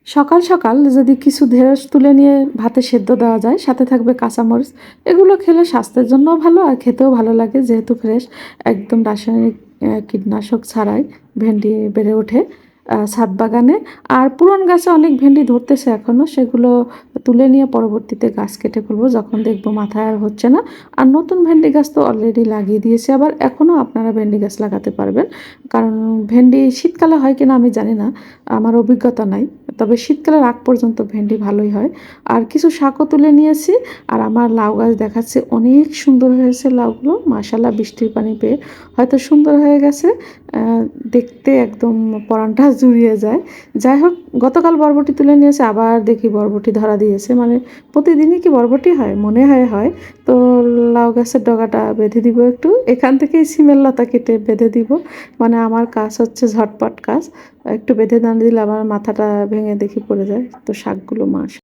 সকাল সকাল যদি কিছু ঢেঁড়স তুলে নিয়ে ভাতে সেদ্ধ দেওয়া যায়, সাথে থাকবে কাঁচামরিচ, এগুলো খেলে স্বাস্থ্যের জন্যও ভালো আর খেতেও ভালো লাগে, যেহেতু ফ্রেশ, একদম রাসায়নিক কীটনাশক ছাড়াই ভেন্ডি বেড়ে ওঠে ছাদ বাগানে। আর পুরন গাছে অনেক ভেন্ডি ধরতেছে এখনও, সেগুলো তুলে নিয়ে পরবর্তীতে গাছ কেটে ফেলবো যখন দেখবো মাথায় আর হচ্ছে না। আর নতুন ভেন্ডি গাছ তো অলরেডি লাগিয়ে দিয়েছে, আবার এখনও আপনারা ভেন্ডি গাছ লাগাতে পারবেন। কারণ ভেন্ডি শীতকালে হয় কিনা আমি জানি না, আমার অভিজ্ঞতা নাই, তবে শীতকালের আগ পর্যন্ত ভেন্ডি ভালোই হয়। আর কিছু শাকও তুলে নিয়েছি। আর আমার লাউ গাছ দেখাচ্ছে অনেক সুন্দর হয়েছে লাউগুলো, মাশাল্লাহ, বৃষ্টির পানি পেয়ে হয়তো সুন্দর হয়ে গেছে। দেখতে একদম পরানটা জুড়িয়ে যায়। যাই হোক, গতকাল বরবটি তুলে নিয়েছে, আবার দেখি বরবটি ধরা দিয়েছে, মানে প্রতিদিনই কি বরবটি হয় মনে হয় হয়। তো লাউ গাছের ডগাটা বেঁধে দিব, একটু এখান থেকেই সিমের লতা কেটে বেঁধে দিব। মানে আমার কাজ হচ্ছে ঝটপট কাজ, একটু বেঁধে না দিলে আমার মাথাটা ভেঙে দেখি পড়ে যায়। তো শাকগুলো